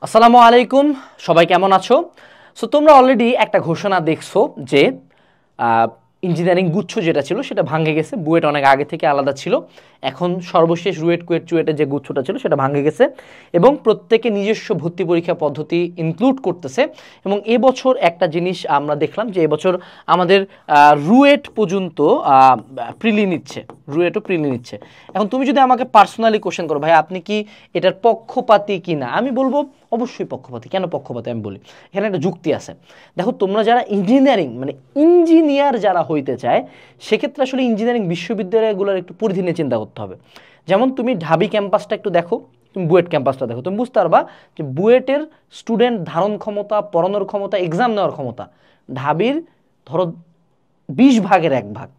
আসসালামু আলাইকুম, সবাই কেমন আছো? সো তোমরা অলরেডি একটা ঘোষণা দেখছো যে ইঞ্জিনিয়ারিং গুচ্ছ যেটা ছিল সেটা ভাঙে গেছে। বুয়েট অনেক আগে থেকে আলাদা ছিল, এখন সর্বশেষ রুয়েট কুয়েট চুয়েটের যে গুচ্ছটা ছিল সেটা ভাঙে গেছে এবং প্রত্যেকে নিজস্ব ভর্তি পরীক্ষা পদ্ধতি ইনক্লুড করতেছে। এবং এবছর একটা জিনিস আমরা দেখলাম যে এবছর আমাদের রুয়েট পর্যন্ত প্রিলি নিচ্ছে, রুয়েটও প্রিলি নিচ্ছে। এখন তুমি যদি আমাকে পার্সোনালি কোশ্চেন করো, ভাই আপনি কি এটার পক্ষপাতী কি না, আমি বলবো অবশ্যই পক্ষপাতী। কেন পক্ষপাতী আমি বলি, এখানে একটা যুক্তি আছে। দেখো, তোমরা যারা ইঞ্জিনিয়ারিং মানে ইঞ্জিনিয়ার যারা হইতে চায়, সেক্ষেত্রে আসলে ইঞ্জিনিয়ারিং বিশ্ববিদ্যালয়গুলোর একটু পরিধি নিয়ে চিন্তা করতে হবে। যেমন তুমি ঢাবি ক্যাম্পাসটা একটু দেখো, তুমি বুয়েট ক্যাম্পাসটা দেখো, তুমি বুঝতে পারবা যে বুয়েটের স্টুডেন্ট ধারণ ক্ষমতা, পড়ানোর ক্ষমতা, এক্সাম নেওয়ার ক্ষমতা ঢাবির ধরো 20 ভাগের 1 ভাগ।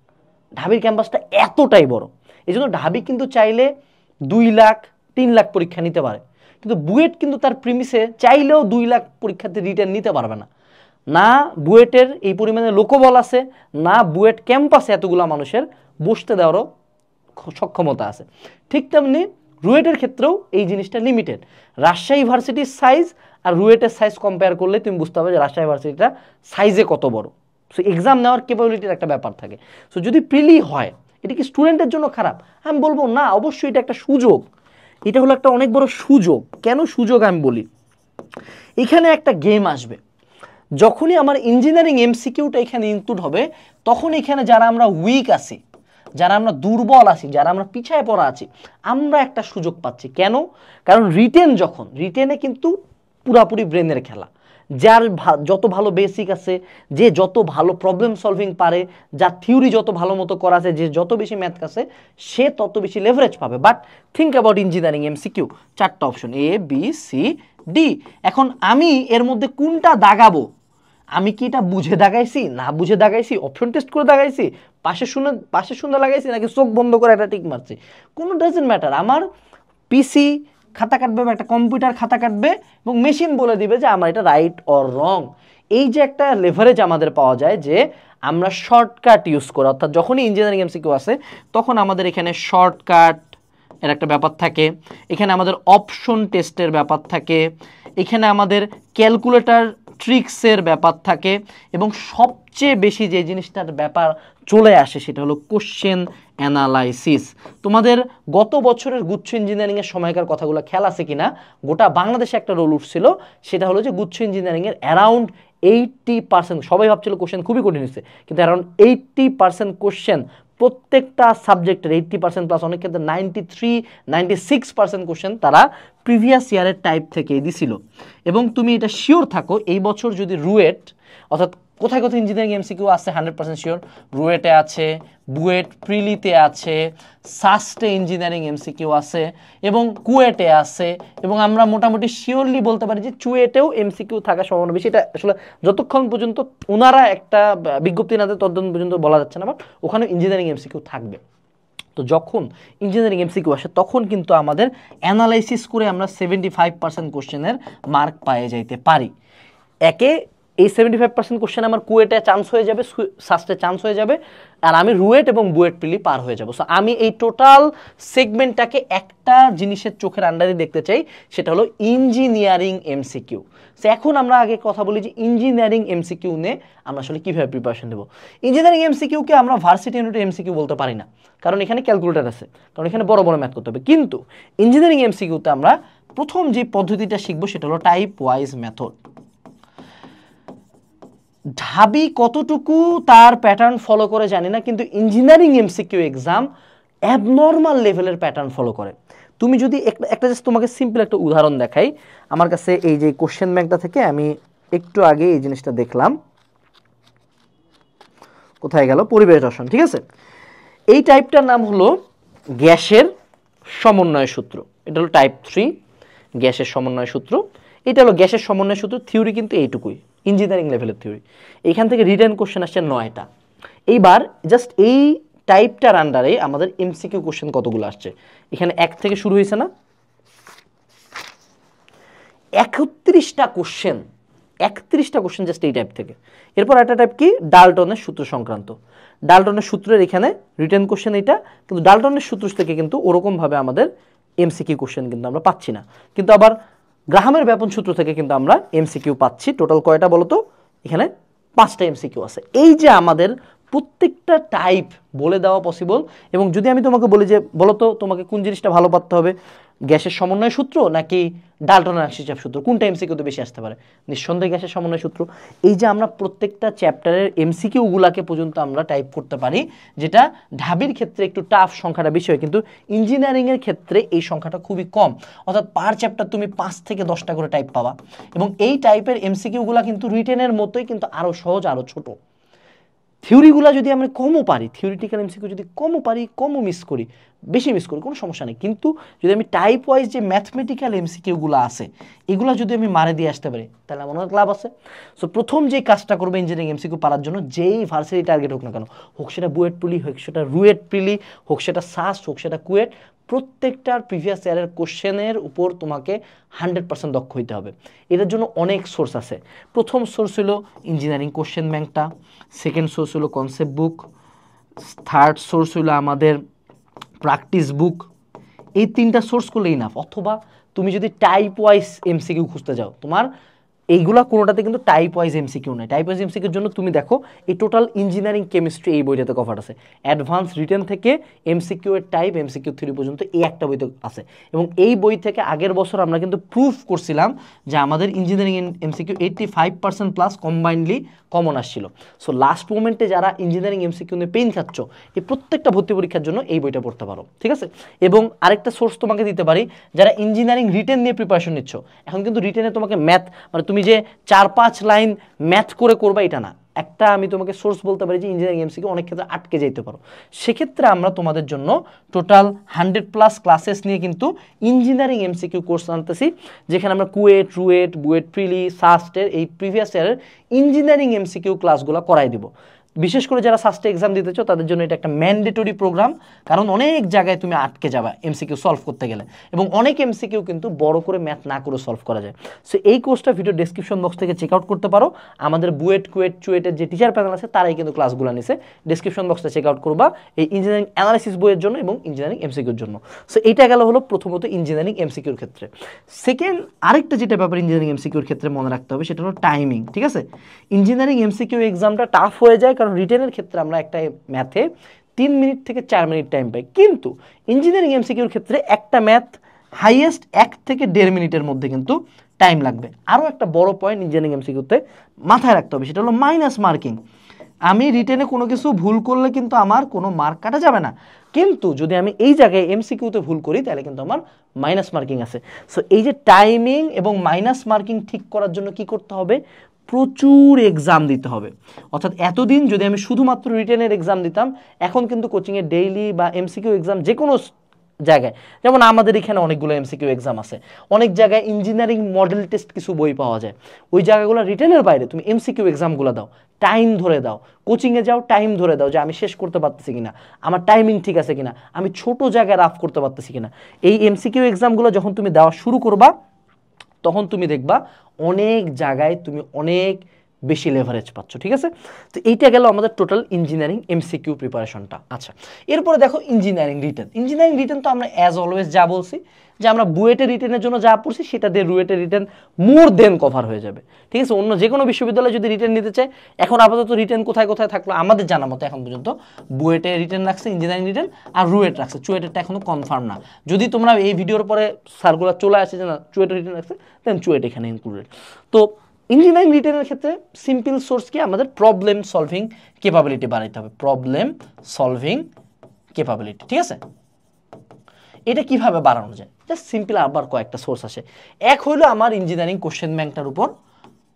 ঢাবির ক্যাম্পাসটা এতটাই বড়, এই জন্য ঢাবি কিন্তু চাইলে 2 লাখ 3 লাখ পরীক্ষা নিতে পারে, কিন্তু বুয়েট কিন্তু তার প্রিমিসে চাইলেও 2 লাখ পরীক্ষার্থী রিটার্ন নিতে পারবে না। না বুয়েটের এই পরিমাণে লোকবল আছে, না বুয়েট ক্যাম্পাসে এতগুলো মানুষের বসতে দেওয়ারও সক্ষমতা আছে। ঠিক তেমনি রুয়েটের ক্ষেত্রেও এই জিনিসটা লিমিটেড। রাজশাহী ভার্সিটির সাইজ আর রুয়েটের সাইজ কম্পেয়ার করলে তুমি বুঝতে পারবে যে রাজশাহী ভার্সিটিটা সাইজে কত বড়। সো এক্সাম নেওয়ার ক্যাপাবিলিটির একটা ব্যাপার থাকে। সো যদি প্রিলি হয়, এটা কি স্টুডেন্টের জন্য খারাপ? আমি বলবো না, অবশ্যই এটা একটা সুযোগ। এটা হলো একটা অনেক বড় সুযোগ। কেন সুযোগ আমি বলি, এখানে একটা গেম আসবে। যখনই আমার ইঞ্জিনিয়ারিং এমসিকিউটা এখানে ইনক্লুড হবে, তখন এখানে যারা আমরা উইক আছি, যারা আমরা দুর্বল আছি, যারা আমরা পিছায় পড়া আছি, আমরা একটা সুযোগ পাচ্ছি। কেন? কারণ রিটেনে কিন্তু পুরাপুরি ব্রেনের খেলা। যার যত ভালো বেসিক আছে, যে যত ভালো প্রবলেম সলভিং পারে, যার থিওরি যত ভালো মতো করা আছে, যে যত বেশি ম্যাথ আছে, সে তত বেশি লেভারেজ পাবে। But think about engineering MCQ, 4টা option A B C D. এখন আমি এর মধ্যে কোনটা দাগাবো? আমি কি এটা বুঝে দাগাইছি, না বুঝে দাগাইছি, অপশন টেস্ট করে দাগাইছি, পাশে শুনে লাগাইছি, নাকি চোখ বন্ধ করে একটা টিক মারছি? কোনো ডাজেন্ট ম্যাটার। আমার পিসি খাতা কাটবে, একটা কম্পিউটার খাতা কাটবে এবং মেশিন বলে দিবে যে আমার এটা রাইট অর রং। এই যে একটা লেভারেজ আমাদের পাওয়া যায় যে আমরা শর্টকাট ইউজ করি, অর্থাৎ যখনই ইঞ্জিনিয়ারিং এমসিকিউ আসে তখন আমাদের এখানে শর্টকাট এর একটা ব্যাপার থাকে, এখানে আমাদের অপশন টেস্টের ব্যাপার থাকে, এখানে আমাদের ক্যালকুলেটর ট্রিক্সের ব্যাপার থাকে, এবং সবচেয়ে বেশি যে জিনিসটার ব্যাপার চলে আসে সেটা হলো কোশ্চেন অ্যানালাইসিস। তোমাদের গত বছরের গুচ্ছ ইঞ্জিনিয়ারিংয়ের সময়কার কথাগুলো খেয়াল আছে কিনা? গোটা বাংলাদেশে একটা রোল উঠছিল, সেটা হলো যে গুচ্ছ ইঞ্জিনিয়ারিংয়ের অ্যারাউন্ড 80%, সবাই ভাবছিল কোশ্চেন খুবই কঠিন হচ্ছে, কিন্তু অ্যারাউন্ড 80% কোশ্চেন প্রত্যেকটা সাবজেক্টের 80% প্লাস, অনেক ক্ষেত্রে 93-96% কোশ্চেন তারা প্রিভিয়াস ইয়ারের টাইপ থেকেই দিছিল। এবং তুমি এটা শিওর থাকো, এই বছর যদি রুয়েট, অর্থাৎ কোথায় কোথায় ইঞ্জিনিয়ারিং এমসিকিউ আছে 100% শিওর, রুয়েটে আছে, বুয়েট প্রিলিতে আছে, সাস্টে ইঞ্জিনিয়ারিং এমসিকিউ আছে, এবং কুয়েটে আছে, এবং আমরা মোটামুটি শিওরলি বলতে পারি যে চুয়েটেও এমসিকিউ থাকার সম্ভাবনা বেশি। এটা আসলে যতক্ষণ পর্যন্ত ওনারা একটা বিজ্ঞপ্তি না দেয় ততক্ষণ পর্যন্ত বলা যাচ্ছে না, বাট ওখানে ইঞ্জিনিয়ারিং এমসিকিউ থাকবে। তো যখন ইঞ্জিনিয়ারিং এমসিকিউ আসে তখন কিন্তু আমাদের অ্যানালাইসিস করে আমরা 75% কোশ্চেনের মার্ক পেয়ে যাইতে পারি। এই 75% কোশ্চেন আমার কুয়েটে চান্স হয়ে যাবে, সাস্টে চান্স হয়ে যাবে, আর আমি রুয়েট এবং বুয়েট প্রিলি পার হয়ে যাব। সো আমি এই টোটাল সেগমেন্টটাকে একটা জিনিসের চোখের আন্ডারে দেখতে চাই, সেটা হলো ইঞ্জিনিয়ারিং এমসিকিউ। সো এখন আমরা আগে কথা বলি যে ইঞ্জিনিয়ারিং এমসিকিউ নিয়ে আমরা আসলে কীভাবে প্রিপারেশন দেবো। ইঞ্জিনিয়ারিং এমসিকিউকে আমরা ভার্সিটি ইউনিটের এমসিকিউ বলতে পারি না, কারণ এখানে ক্যালকুলেটর আছে, কারণ এখানে বড় বড় ম্যাথ করতে হবে। কিন্তু ইঞ্জিনিয়ারিং এমসিকিউতে আমরা প্রথম যে পদ্ধতিটা শিখবো সেটা হলো টাইপ ওয়াইজ মেথড। ঢাবি কতটুকু তার প্যাটার্ন ফলো করে জানি না, কিন্তু ইঞ্জিনিয়ারিং এমসিকিউ এক্সাম অ্যাবনর্মাল লেভেলের প্যাটার্ন ফলো করে। তুমি যদি একটা জাস্ট তোমাকে সিম্পল একটা উদাহরণ দেখাই, আমার কাছে এই যে কোশ্চেন ব্যাংকটা থেকে আমি একটু আগে এই জিনিসটা দেখলাম, কোথায় গেল, পরিবেশ দর্শন, ঠিক আছে। এই টাইপটার নাম হলো গ্যাসের সমন্বয় সূত্র। এটা হলো টাইপ 3 গ্যাসের সমন্বয় সূত্র। এটা হলো গ্যাসের সমন্বয় সূত্র, থিওরি কিন্তু এইটুকুই, ইঞ্জিনিয়ারিং লেভেলের থিওরি। এইখান থেকে রিটেন কোশ্চেন আসছে 9টা। এইবার জাস্ট এই টাইপটার আন্ডারে আমাদের এমসিকিউ কোশ্চেন কতগুলো আসছে, এখানে 1 থেকে শুরু হয়েছে না, 31টা কোশ্চেন, 31টা কোশ্চেন জাস্ট এই টাইপ থেকে। এরপর একটা টাইপ কি, ডাল্টনের সূত্র সংক্রান্ত। ডাল্টনের সূত্রের এখানে রিটেন কোশ্চেন এটা, কিন্তু ডাল্টনের সূত্র থেকে কিন্তু ওরকমভাবে আমাদের এমসিকিউ কোশ্চেন কিন্তু আমরা পাচ্ছি না। কিন্তু আবার গ্রাহামের ব্যাপন সূত্র থেকে কিন্তু আমরা এমসিকিউ পাচ্ছি। টোটাল কয়টা বলো তো? এখানে 5টা এমসিকিউ আছে। এই যে আমাদের প্রত্যেকটা টাইপ বলে দেওয়া পসিবল। এবং যদি আমি তোমাকে বলি যে বলো তো তোমাকে কোন জিনিসটা ভালো পারতে হবে, গ্যাসের সমন্বয় সূত্র নাকি ডাল্টনের আংশিক চাপ সূত্র, কোনটা এমসিকিউতে বেশি আসতে পারে? নিঃসন্দেহে গ্যাসের সমন্বয় সূত্র। এই যে আমরা প্রত্যেকটা চ্যাপ্টারের এমসিকিউগুলাকে পর্যন্ত আমরা টাইপ করতে পারি, যেটা ঢাবির ক্ষেত্রে একটু টাফ সংখ্যাটা বেশি হয়, কিন্তু ইঞ্জিনিয়ারিংয়ের ক্ষেত্রে এই সংখ্যাটা খুবই কম। অর্থাৎ পার চ্যাপ্টার তুমি 5 থেকে 10টা করে টাইপ পাবা। এবং এই টাইপের এমসিকিউগুলা কিন্তু রিটেনের মতোই, কিন্তু আরও সহজ, আরও ছোট। থিওরিগুলো যদি আমরা কমও পারি, থিওরিটিক্যাল এমসিকিউ যদি কমও পারি, কমও মিস করি, বেশি মিস করি, কোনো সমস্যা নেই। কিন্তু যদি আমি টাইপ ওয়াইজ যে ম্যাথমেটিক্যাল এমসিকিউগুলো আছে এগুলো যদি আমি মারে দিয়ে আসতে পারি, তাহলে আমার অনেক লাভ আছে। সো প্রথম যে কাজটা করবে ইঞ্জিনিয়ারিং এমসিকিউ পারার জন্য, যেই ভার্সিটি টার্গেট হোক না কেন, হোক সেটা বুয়েট প্রিলি, হোক সেটা রুয়েট প্রিলি, হোক সেটা সাস্ট, হোক সেটা কুয়েট, প্রত্যেকটার প্রিভিয়াস ইয়ারের কোশ্চেনের উপর তোমাকে 100% দক্ষ হইতে হবে। এটার জন্য অনেক সোর্স আছে। প্রথম সোর্স হলো ইঞ্জিনিয়ারিং কোশ্চেন ব্যাংকটা, সেকেন্ড সোর্স হলো কনসেপ্ট বুক, থার্ড সোর্স হলো আমাদের প্র্যাকটিস বুক। এই 3টা সোর্স করলে ইনাফ। অথবা তুমি যদি টাইপ ওয়াইজ এমসিকিউ খুঁজতে যাও, তোমার এইগুলা কোনোটাতে কিন্তু টাইপ ওয়াইজ এমসিকিউ নেই। টাইপ ওয়াইজ এমসিকিউর জন্য তুমি দেখো এই টোটাল ইঞ্জিনিয়ারিং কেমিস্ট্রি এই বইটাতে কভার আছে। অ্যাডভান্স রিটেন থেকে এমসিকিউ এর টাইপ, এমসিকিউ থিওরি পর্যন্ত এই একটা বইতে আছে। এবং এই বই থেকে আগের বছর আমরা কিন্তু প্রুফ করছিলাম যে আমাদের engineering MCQ 85% plus combinedly common আসছিল। সো লাস্ট মোমেন্টে যারা ইঞ্জিনিয়ারিং এমসিকিউ নিয়ে পেইন খাচ্ছ, এই প্রত্যেকটা ভর্তি পরীক্ষার জন্য এই বইটা পড়তে পারো, ঠিক আছে? এবং আরেকটা সোর্স তোমাকে দিতে পারি, যারা ইঞ্জিনিয়ারিং রিটেন নিয়ে প্রিপারেশন নিচ্ছ। এখন কিন্তু রিটেনে তোমাকে ম্যাথ, মানে তুমি যে 4-5 লাইন ম্যাথ করে করবা এটা না। একটা আমি তোমাকে সোর্স বলতে পারি যে ইঞ্জিনিয়ারিং এমসিকিউ অনেক ক্ষেত্রে আটকে যেতে পারো। সেক্ষেত্রে আমরা তোমাদের জন্য টোটাল 100+ ক্লাসেস নিয়ে কিন্তু ইঞ্জিনিয়ারিং এমসিকিউ কোর্স আনতেছি, যেখানে আমরা কুয়েট, রুয়েট, বুয়েট প্রিলি, সাস্টের এই প্রিভিয়াস ইয়ারের ইঞ্জিনিয়ারিং এমসিকিউ ক্লাসগুলো করাই দিব। বিশেষ করে যারা সাস্টে এক্সাম দিতে চাও তাদের জন্য এটা একটা ম্যান্ডেটরি প্রোগ্রাম, কারণ অনেক জায়গায় তুমি আটকে যাবা এমসিকিউ সলভ করতে গেলে, এবং অনেক এমসিকিউ কিন্তু বড় করে ম্যাথ না করে সলভ করা যায়। সো এই কোর্সটা ভিডিও ডেসক্রিপশন বক্স থেকে চেক আউট করতে পারো। আমাদের বুয়েট, কুয়েট, চুয়েটের যে টিচার প্যানেল আছে তারাই কিন্তু ক্লাসগুলো নিছে। ডেসক্রিপশন বক্সটা চেক আউট করবা এই ইঞ্জিনিয়ারিং অ্যানালাইসিস বইয়ের জন্য এবং ইঞ্জিনিয়ারিং এমসিকিউর জন্য। সো এইটা গেল হলো প্রথমত ইঞ্জিনিয়ারিং এমসিকিউর ক্ষেত্রে। সেকেন্ড আরেকটা যেটা ব্যাপার ইঞ্জিনিয়ারিং এমসিকিউর ক্ষেত্রে মনে রাখতে হবে সেটা হলো টাইমিং, ঠিক আছে? ইঞ্জিনিয়ারিং এমসিকিউ এক্সামটা টাফ হয়ে যায়, কারণ রিটেনের ক্ষেত্রে আমরা একটা ম্যাথে 3 মিনিট থেকে 4 মিনিট টাইম পাই, কিন্তু ইঞ্জিনিয়ারিং এমসিকিউর ক্ষেত্রে একটা ম্যাথ হাইয়েস্ট 1 থেকে 1.5 মিনিটের মধ্যে কিন্তু টাইম লাগবে। আরও একটা বড় পয়েন্ট ইঞ্জিনিয়ারিং এমসিকিউতে মাথায় রাখতে হবে, সেটা হলো মাইনাস মার্কিং। আমি রিটেনে কোনো কিছু ভুল করলে কিন্তু আমার কোনো মার্ক কাটা যাবে না, কিন্তু যদি আমি এই জায়গায় এমসিকিউতে ভুল করি তাহলে কিন্তু আমার মাইনাস মার্কিং আছে। সো এই যে টাইমিং এবং মাইনাস মার্কিং ঠিক করার জন্য কি করতে হবে? প্রচুর এক্সাম দিতে হবে। অর্থাৎ এতদিন যদি আমি শুধুমাত্র রিটেনের এক্সাম দিতাম, এখন কিন্তু কোচিংয়ে ডেইলি বা এমসিকিউ এক্সাম যে কোনো জায়গায়, যেমন আমাদের এখানে অনেকগুলো এমসিকিউ এক্সাম আছে, অনেক জায়গায় ইঞ্জিনিয়ারিং মডেল টেস্ট কিছু বই পাওয়া যায়, ওই জায়গাগুলো রিটেনের বাইরে তুমি এমসিকিউ এক্সামগুলো দাও, টাইম ধরে দাও, কোচিংয়ে যাও, টাইম ধরে দাও যে আমি শেষ করতে পারতেছি কিনা, আমার টাইমিং ঠিক আছে কিনা, আমি ছোট জায়গায় রাফ করতে পারতেছি কিনা। এই এমসিকিউ এক্সামগুলো যখন তুমি দেওয়া শুরু করবা, তখন তুমি দেখবা অনেক জায়গায় তুমি অনেক বেশি লেভারেজ পাচ্ছ, ঠিক আছে? তো এইটা গেল আমাদের টোটাল ইঞ্জিনিয়ারিং এমসিকিউ প্রিপারেশনটা। আচ্ছা, এরপরে দেখো ইঞ্জিনিয়ারিং রিটেন। ইঞ্জিনিয়ারিং রিটেন তো আমরা অ্যাজ অলওয়েজ যা বলছি যে আমরা বুয়েটের রিটেনের জন্য যা পড়ছি সেটা দিয়ে রুয়েটের রিটেন মোর দেন কভার হয়ে যাবে, ঠিক আছে? অন্য যে কোনো বিশ্ববিদ্যালয়ে যদি রিটেন নিতে চায়, এখন আপাতত রিটেন কোথায় কোথায় থাকলো আমাদের জানা মতো এখন পর্যন্ত বুয়েটে রিটেন রাখছে, ইঞ্জিনিয়ারিং রিটেন, আর রুয়েট রাখছে। চুয়েটেরটা এখনো কনফার্ম না। যদি তোমরা এই ভিডিওর পরে সার্কুলার চলে আসে যে না চুয়েটের রিটেন রাখছে, দেন চুয়েট এখানে ইনক্লুডেড। তো ইঞ্জিনিয়ারিং রিটেনের ক্ষেত্রে সিম্পল সোর্স কি? আমাদের প্রবলেম সলভিং ক্যাপাবিলিটি বাড়াইতে হবে, প্রবলেম সলভিং ক্যাপাবিলিটি, ঠিক আছে? এটা কিভাবে বাড়ানো যায়? জাস্ট সিম্পল আবার কয়েকটা সোর্স আছে। এক হলো আমার ইঞ্জিনিয়ারিং কোশ্চেন ব্যাংকটার উপর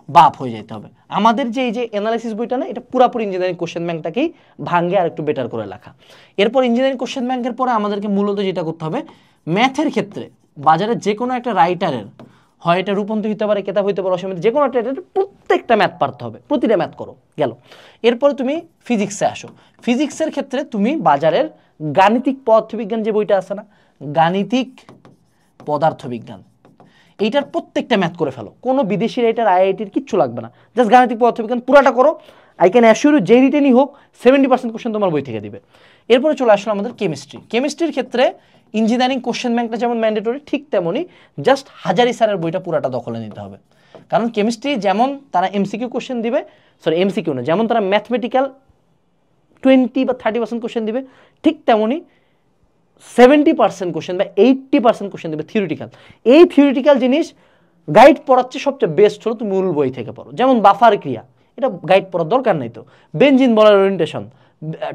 বাপ হয়ে যেতে হবে। আমাদের যে এই যে অ্যানালাইসিস বইটা না, এটা পুরাপুরি ইঞ্জিনিয়ারিং কোশ্চেন ব্যাংকটাকেই ভাঙ্গে আর একটু বেটার করে লেখা। এরপর ইঞ্জিনিয়ারিং কোশ্চেন ব্যাংকের পরে আমাদেরকে মূলত যেটা করতে হবে, ম্যাথের ক্ষেত্রে বাজারে যে কোনো একটা রাইটারের, হয় এটা রূপন্তী হতে পারে, কেতাব হতে পারে, অসীমিত, যে কোনো একটা প্রত্যেকটা ম্যাথ পারতে হবে, প্রতিটা ম্যাথ করো গেল। এরপরে তুমি ফিজিক্সে আসো। ফিজিক্সের ক্ষেত্রে তুমি বাজারের গাণিতিক পদার্থবিজ্ঞান যে বইটা আছে না, গাণিতিক পদার্থবিজ্ঞান, এইটার প্রত্যেকটা ম্যাথ করে ফেলো। কোনো বিদেশি রাইটার, আইআইটির কিচ্ছু লাগবে না, জাস্ট গাণিতিক পদার্থবিজ্ঞান পুরাটা করো। আই ক্যান অ্যাসিওর ইউ যেই রিটেনই হোক 70% কোশ্চেন তোমার বই থেকে দিবে। এরপরে চলে আসলো আমাদের কেমিস্ট্রি। কেমিস্ট্রির ক্ষেত্রে ইঞ্জিনিয়ারিং কোশ্চেন ব্যাংকটা যেমন ম্যান্ডেটরি, ঠিক তেমনই জাস্ট হাজারি স্যারের বইটা পুরাটা দখলে নিতে হবে। কারণ কেমিস্ট্রি যেমন তারা এমসিকিউ কোশ্চেন দিবে, সরি এমসিকিউ না, যেমন তারা ম্যাথমেটিক্যাল 20 বা 30% কোশ্চেন দিবে, ঠিক তেমনই 70% কোশ্চেন বা 80% কোশ্চেন দেবে থিওরিটিক্যাল। এই থিওরিটিক্যাল জিনিস গাইড পড়াচ্ছে সবচেয়ে বেস্ট হলো তুমি মূল বই থেকে পড়ো। যেমন বাফার ক্রিয়া, এটা গাইড পড়ার দরকার নাই তো। বেনজিন বলার ওরিয়েন্টেশন,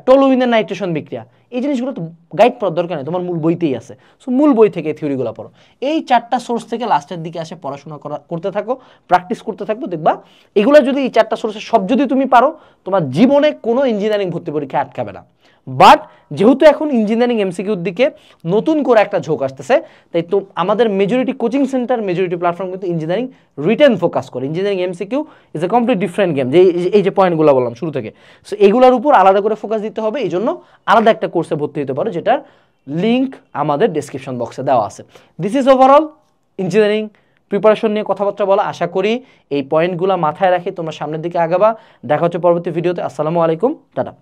টলুইনের নাইট্রেশন বিক্রিয়া, এই জিনিসগুলো তো গাইড পড়ার দরকার নেই, তোমার মূল বইতেই আছে। সো মূল বই থেকে থিওরিগুলো পড়ো। এই 4টা সোর্স থেকে লাস্টের দিকে আসে পড়াশোনা করতে থাকো, প্র্যাকটিস করতে থাকবো, দেখবা এগুলো যদি এই 4টা সোর্সের সব যদি তুমি পারো, তোমার জীবনে কোনো ইঞ্জিনিয়ারিং ভর্তি পরীক্ষা আটকাবে না। বাট যেহেতু এখন ইঞ্জিনিয়ারিং এমসিকিউর দিকে নতুন করে একটা ঝোঁক আসতেছে, তাই তো আমাদের majority coaching centre, majority platform কিন্তু ইঞ্জিনিয়ারিং রিটেন ফোকাস করে। Engineering MCQ is a complete different game, যে এই যে পয়েন্টগুলো বললাম শুরু থেকে। সো এগুলোর উপর আলাদা করে ফোকাস দিতে হবে, এই জন্য আলাদা একটা কোর্সে ভর্তি হতে পারো, যেটার লিঙ্ক আমাদের ডেসক্রিপশন বক্সে দেওয়া আছে। This is overall engineering preparation নিয়ে কথাবার্তা বলা। আশা করি এই পয়েন্টগুলো মাথায় রাখে তোমরা সামনের দিকে আগাবা। দেখা হচ্ছে পরবর্তী ভিডিওতে। আসসালামু আলাইকুম, টাটা।